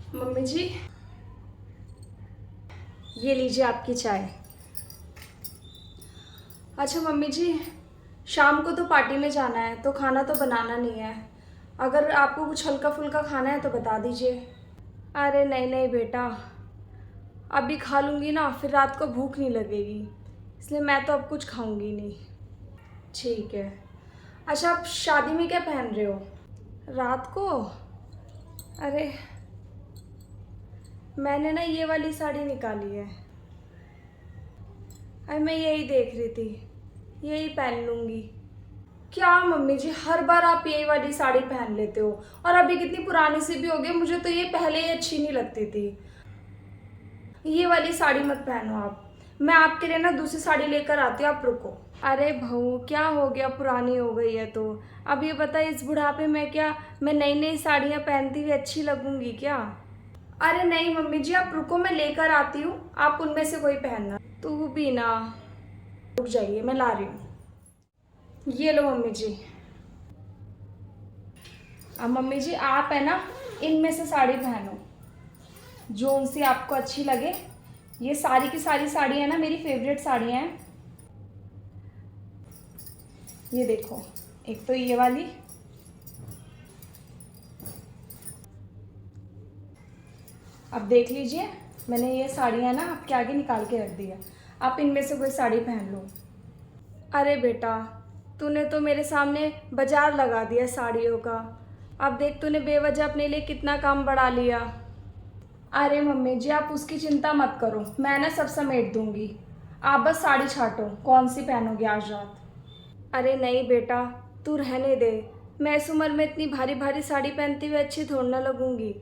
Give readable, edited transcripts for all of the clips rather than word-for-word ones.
Mummy जी, ये लीजिए आपकी चाय। अच्छा मम्मी जी, शाम को तो पार्टी में जाना है तो खाना तो बनाना नहीं है। अगर आपको कुछ हल्का फुल्का खाना है तो बता दीजिए। अरे नहीं नहीं बेटा, अभी खा लूँगी ना फिर रात को भूख नहीं लगेगी, इसलिए मैं तो अब कुछ खाऊंगी नहीं। ठीक है। अच्छा, आप शादी में क्या पहन रहे हो? रात को? अरे मैंने ना ये वाली साड़ी निकाली है। अरे मैं यही देख रही थी, यही पहन लूँगी। क्या मम्मी जी, हर बार आप यही वाली साड़ी पहन लेते हो, और अभी कितनी पुरानी सी भी हो गई, मुझे तो ये पहले ही अच्छी नहीं लगती थी। ये वाली साड़ी मत पहनो आप, मैं आपके लिए ना दूसरी साड़ी लेकर आती हूँ, आप रुको। अरे बहू, क्या हो गया, पुरानी हो गई है तो? अब ये बता, इस बुढ़ापे में क्या मैं नई नई साड़ियाँ पहनती हुई अच्छी लगूंगी क्या? अरे नहीं मम्मी जी, आप रुको, मैं लेकर आती हूँ, आप उनमें से कोई पहनना। तू भी ना, रुक जाइए, मैं ला रही हूँ। ये लो मम्मी जी। अब मम्मी जी आप है ना, इनमें से साड़ी पहनो जो उनसे आपको अच्छी लगे। ये सारी की सारी साड़ी है ना, मेरी फेवरेट साड़ियाँ हैं। ये देखो, एक तो ये वाली, अब देख लीजिए, मैंने ये साड़ियाँ ना आपके आगे निकाल के रख दी है, आप इनमें से कोई साड़ी पहन लो। अरे बेटा, तूने तो मेरे सामने बाजार लगा दिया साड़ियों का। अब देख, तूने बेवजह अपने लिए कितना काम बढ़ा लिया। अरे मम्मी जी, आप उसकी चिंता मत करो, मैं ना सब समेट दूंगी। आप बस साड़ी छांटो, कौन सी पहनोगे आज रात? अरे नहीं बेटा, तू रहने दे। मैं इस उम्र में इतनी भारी भारी साड़ी पहनती हुई अच्छी थोड़ी ना लगूंगी।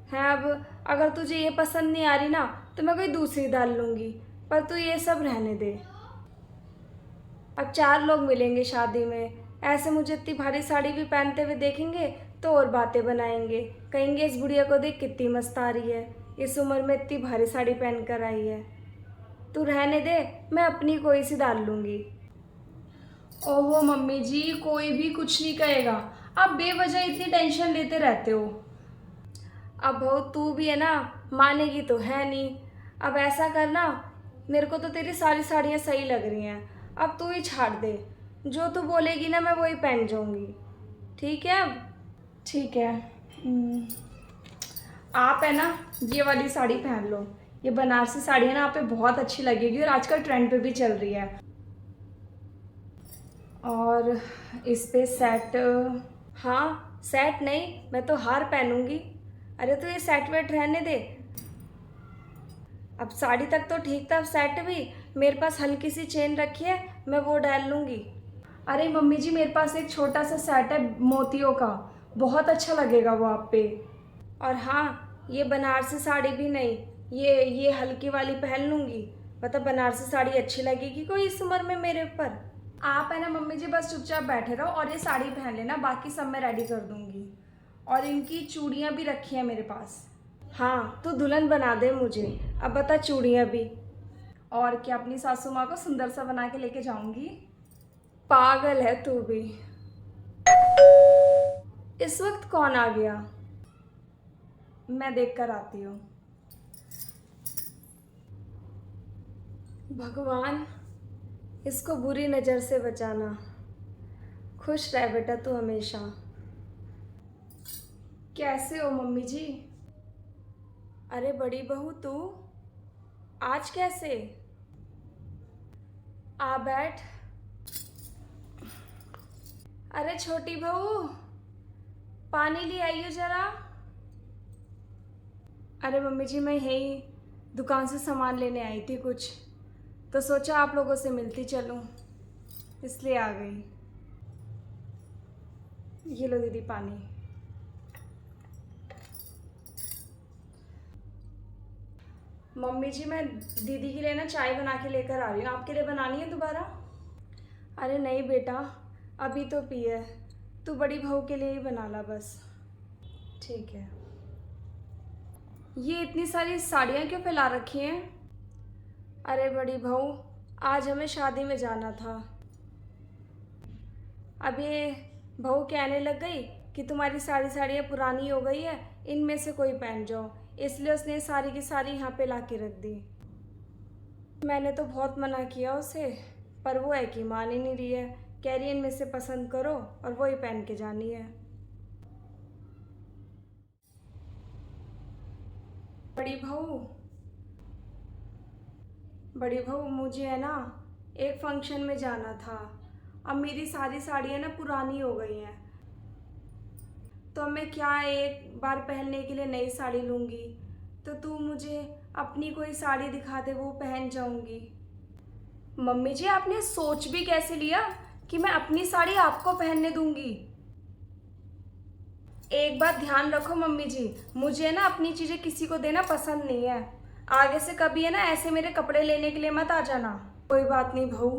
है, अब अगर तुझे ये पसंद नहीं आ रही ना तो मैं कोई दूसरी डाल लूँगी, पर तू ये सब रहने दे। अब 4 लोग मिलेंगे शादी में, ऐसे मुझे इतनी भारी साड़ी भी पहनते हुए देखेंगे तो और बातें बनाएंगे, कहेंगे इस बुढ़िया को देख कितनी मस्त आ रही है, इस उम्र में इतनी भारी साड़ी पहन कर आई है। तू रहने दे, मैं अपनी कोई सी डाल लूँगी। ओहो मम्मी जी, कोई भी कुछ नहीं कहेगा, आप बेवजह इतनी टेंशन लेते रहते हो। अब बहू तू भी है ना, मानेगी तो है नहीं। अब ऐसा करना, मेरे को तो तेरी सारी साड़ियाँ सही लग रही हैं, अब तू ही छाड़ दे, जो तू बोलेगी ना मैं वही पहन जाऊंगी। ठीक है अब? ठीक है। हम्म, आप है ना, ये वाली साड़ी पहन लो। ये बनारसी साड़ी है ना, आप पे बहुत अच्छी लगेगी और आजकल ट्रेंड पे भी चल रही है। और इस पे सेट, हाँ सेट नहीं, मैं तो हार पहनूंगी। अरे तो ये सेट वेट रहने दे, अब साड़ी तक तो ठीक था, अब सेट भी। मेरे पास हल्की सी चेन रखी है, मैं वो डाल लूँगी। अरे मम्मी जी, मेरे पास एक छोटा सा सेट है मोतियों का, बहुत अच्छा लगेगा वो आप पे। और हाँ, ये बनारसी साड़ी भी नहीं, ये हल्की वाली पहन लूँगी। मतलब बनारसी साड़ी अच्छी लगेगी कोई इस उम्र में मेरे ऊपर? आप है ना मम्मी जी, बस चुपचाप बैठे रहो और ये साड़ी पहन लेना, बाकी सब मैं रेडी कर दूँगी। और इनकी चूड़ियाँ भी रखी हैं मेरे पास। हाँ, तू दुल्हन बना दे मुझे, अब बता चूड़ियाँ भी। और क्या, अपनी सासू माँ को सुंदर सा बना के लेके जाऊंगी। पागल है तू भी। इस वक्त कौन आ गया? मैं देख कर आती हूँ। भगवान, इसको बुरी नज़र से बचाना। खुश रह बेटा तू हमेशा। कैसे हो मम्मी जी? अरे बड़ी बहू तू, आज कैसे? आ बैठ। अरे छोटी बहू, पानी ले आइयो जरा। अरे मम्मी जी, मैं यही दुकान से सामान लेने आई थी कुछ, तो सोचा आप लोगों से मिलती चलूं, इसलिए आ गई। ये लो दीदी पानी। मम्मी जी, मैं दीदी के लिए ना चाय बना के लेकर आ रही हूँ, आपके लिए बनानी है दोबारा? अरे नहीं बेटा, अभी तो पी है, तू बड़ी बहू के लिए ही बना ला बस। ठीक है। ये इतनी सारी साड़ियाँ क्यों फैला रखी हैं? अरे बड़ी बहू, आज हमें शादी में जाना था। अब ये बहू कहने लग गई कि तुम्हारी सारी साड़ियाँ पुरानी हो गई है, इनमें से कोई पहन जाओ, इसलिए उसने सारी की सारी यहाँ पे ला के रख दी। मैंने तो बहुत मना किया उसे, पर वो है कि मान ही नहीं रही है। कह रही है इनमें से पसंद करो और वही पहन के जानी है। बड़ी बहू, बड़ी बहू, मुझे है ना एक फंक्शन में जाना था। अब मेरी सारी साड़ियाँ ना पुरानी हो गई हैं, तो मैं क्या एक बार पहनने के लिए नई साड़ी लूँगी। तो तू मुझे अपनी कोई साड़ी दिखा दे, वो पहन जाऊँगी। मम्मी जी, आपने सोच भी कैसे लिया कि मैं अपनी साड़ी आपको पहनने दूँगी। एक बात ध्यान रखो मम्मी जी, मुझे ना अपनी चीज़ें किसी को देना पसंद नहीं है। आगे से कभी है ना ऐसे मेरे कपड़े लेने के लिए मत आ जाना। कोई बात नहीं बहू,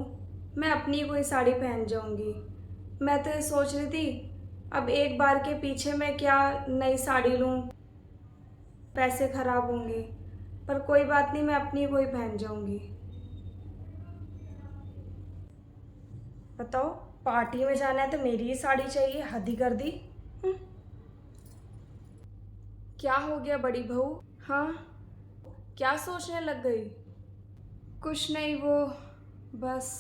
मैं अपनी कोई साड़ी पहन जाऊंगी। मैं तो ये सोच रही थी अब एक बार के पीछे मैं क्या नई साड़ी लूं, पैसे खराब होंगे, पर कोई बात नहीं, मैं अपनी कोई पहन जाऊंगी। बताओ, पार्टी में जाना है तो मेरी ही साड़ी चाहिए, हद ही कर दी। हम्म, क्या हो गया बड़ी बहू? हाँ, क्या सोचने लग गई? कुछ नहीं, वो बस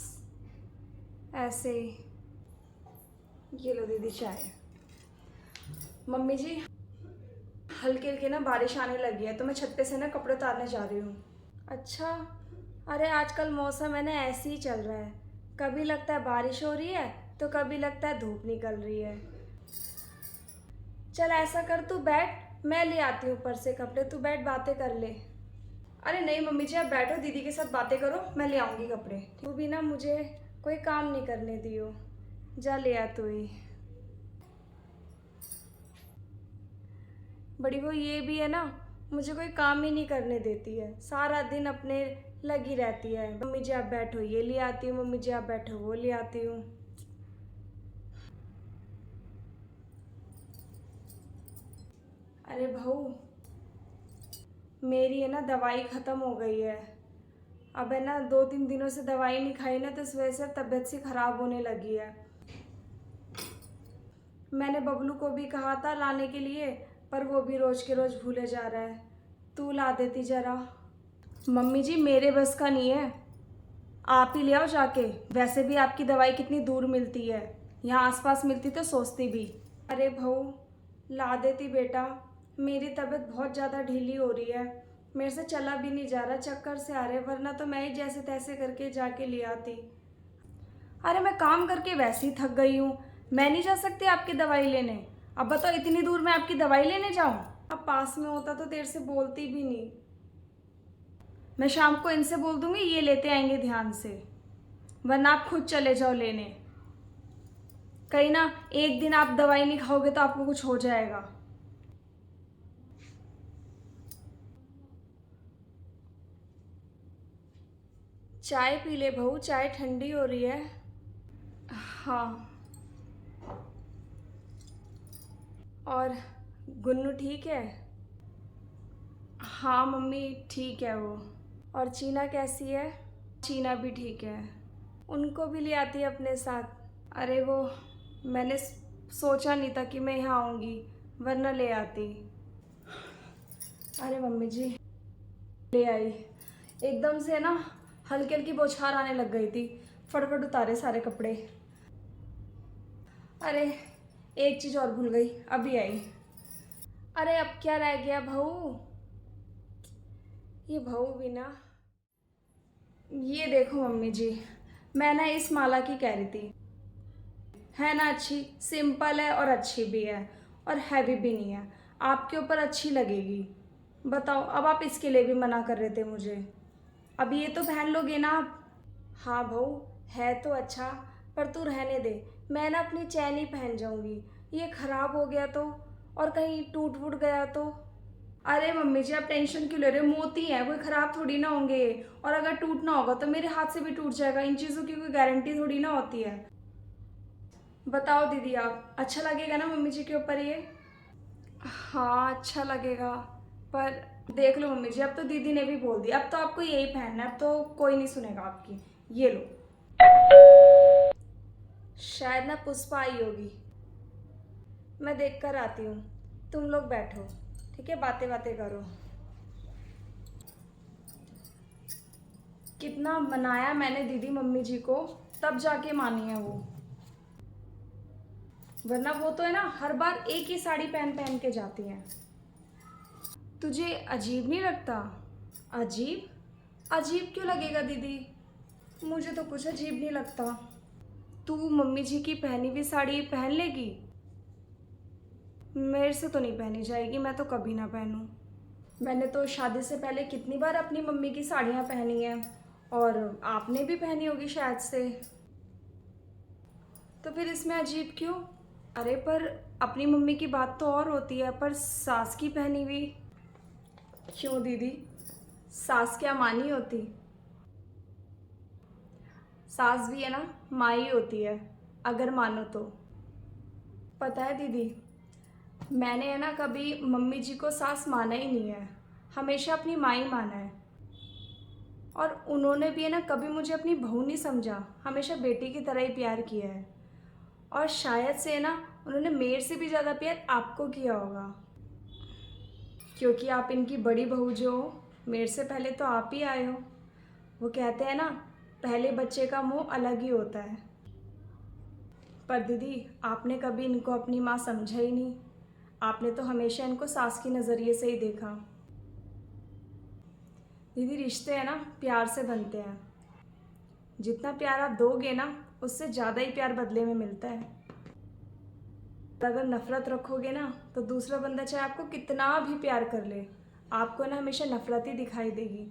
ऐसे ही। ये लो दीदी चाय। मम्मी जी, हल्के हल्के ना बारिश आने लगी है, तो मैं छत पे से ना कपड़े उतारने जा रही हूँ। अच्छा, अरे आजकल मौसम है ना ऐसे ही चल रहा है, कभी लगता है बारिश हो रही है तो कभी लगता है धूप निकल रही है। चल ऐसा कर, तू बैठ, मैं ले आती हूँ ऊपर से कपड़े, तू बैठ बातें कर ले। अरे नहीं मम्मी जी, आप बैठो, दीदी के साथ बातें करो, मैं ले आऊँगी कपड़े। तू भी ना मुझे कोई काम नहीं करने दियो, जा ले आ तू ही। बड़ी वो ये भी है ना, मुझे कोई काम ही नहीं करने देती है, सारा दिन अपने लगी रहती है। मम्मी जी आप बैठो, ये ले आती हूँ, मम्मी जी आप बैठो, वो ले आती हूँ। अरे बहू, मेरी है ना दवाई ख़त्म हो गई है। अब है ना 2-3 दिनों से दवाई नहीं खाई ना, तो इस वजह से तबीयत सी ख़राब होने लगी है। मैंने बबलू को भी कहा था लाने के लिए, पर वो भी रोज़ के रोज़ भूले जा रहा है। तू ला देती ज़रा। मम्मी जी मेरे बस का नहीं है, आप ही ले आओ जाके। वैसे भी आपकी दवाई कितनी दूर मिलती है, यहाँ आसपास मिलती तो सोचती भी। अरे बहू, ला देती बेटा, मेरी तबीयत बहुत ज़्यादा ढीली हो रही है, मेरे से चला भी नहीं जा रहा, चक्कर से आ रहे, वरना तो मैं ही जैसे तैसे करके जाके ले आती। अरे मैं काम करके वैसे ही थक गई हूँ, मैं नहीं जा सकती आपकी दवाई लेने। अब बताओ, इतनी दूर मैं आपकी दवाई लेने जाऊँ? अब पास में होता तो देर से बोलती भी नहीं। मैं शाम को इनसे बोल दूंगी, ये लेते आएंगे ध्यान से, वरना आप खुद चले जाओ लेने। कहीं ना एक दिन आप दवाई नहीं खाओगे तो आपको कुछ हो जाएगा। चाय पी ले बहू, चाय ठंडी हो रही है। हाँ, और गुन्नू ठीक है? हाँ मम्मी ठीक है वो। और चीना कैसी है? चीना भी ठीक है, उनको भी ले आती है अपने साथ। अरे वो मैंने सोचा नहीं था कि मैं यहाँ आऊँगी, वरना ले आती। अरे मम्मी जी, ले आई। एकदम से ना हल्की हल्की बौछार आने लग गई थी, फटाफट उतारे सारे कपड़े। अरे एक चीज़ और भूल गई, अभी आई। अरे अब क्या रह गया बहू, ये बहू भी ना। ये देखो मम्मी जी, मैं ना इस माला की कह रही थी, है ना अच्छी, सिंपल है और अच्छी भी है, और हैवी भी नहीं है, आपके ऊपर अच्छी लगेगी। बताओ, अब आप इसके लिए भी मना कर रहे थे मुझे, अब ये तो पहन लोगे ना आप? हाँ बहू, है तो अच्छा, पर तू रहने दे, मैं ना अपनी चैन ही पहन जाऊंगी। ये खराब हो गया तो, और कहीं टूट वूट गया तो? अरे मम्मी जी आप टेंशन क्यों ले रहे हो, मोती है, कोई ख़राब थोड़ी ना होंगे, और अगर टूटना होगा तो मेरे हाथ से भी टूट जाएगा, इन चीज़ों की कोई गारंटी थोड़ी ना होती है। बताओ दीदी, आप अच्छा लगेगा ना मम्मी जी के ऊपर ये? हाँ अच्छा लगेगा, पर देख लो मम्मी जी, अब तो दीदी ने भी बोल दिया, अब तो आपको यही पहनना है, अब तो कोई नहीं सुनेगा आपकी। ये लो। शायद ना पुष्पा आई होगी। मैं देख कर आती हूँ, तुम लोग बैठो, ठीक है, बातें बातें करो। कितना मनाया मैंने दीदी मम्मी जी को, तब जाके मानी है वो, वरना वो तो है ना हर बार एक ही साड़ी पहन पहन के जाती हैं। तुझे अजीब नहीं लगता? अजीब? अजीब क्यों लगेगा दीदी, मुझे तो कुछ अजीब नहीं लगता। तू मम्मी जी की पहनी हुई साड़ी पहन लेगी? मेरे से तो नहीं पहनी जाएगी, मैं तो कभी ना पहनूं। मैंने तो शादी से पहले कितनी बार अपनी मम्मी की साड़ियाँ पहनी हैं, और आपने भी पहनी होगी शायद से, तो फिर इसमें अजीब क्यों? अरे पर अपनी मम्मी की बात तो और होती है, पर सास की पहनी हुई क्यों दीदी? सास क्या माँ नहीं होती? सास भी है ना माँ ही होती है, अगर मानो तो। पता है दीदी, मैंने है ना कभी मम्मी जी को सास माना ही नहीं है, हमेशा अपनी माँ ही माना है। और उन्होंने भी है ना कभी मुझे अपनी बहू नहीं समझा, हमेशा बेटी की तरह ही प्यार किया है। और शायद से है ना उन्होंने मेरे से भी ज़्यादा प्यार आपको किया होगा, क्योंकि आप इनकी बड़ी बहू जो हो, मेरे से पहले तो आप ही आए हो। वो कहते हैं ना, पहले बच्चे का मुंह अलग ही होता है। पर दीदी आपने कभी इनको अपनी माँ समझा ही नहीं, आपने तो हमेशा इनको सास की नज़रिए से ही देखा। दीदी रिश्ते हैं ना प्यार से बनते हैं, जितना प्यार आप दोगे ना उससे ज़्यादा ही प्यार बदले में मिलता है। अगर नफ़रत रखोगे ना तो दूसरा बंदा चाहे आपको कितना भी प्यार कर ले, आपको ना हमेशा नफ़रत ही दिखाई देगी।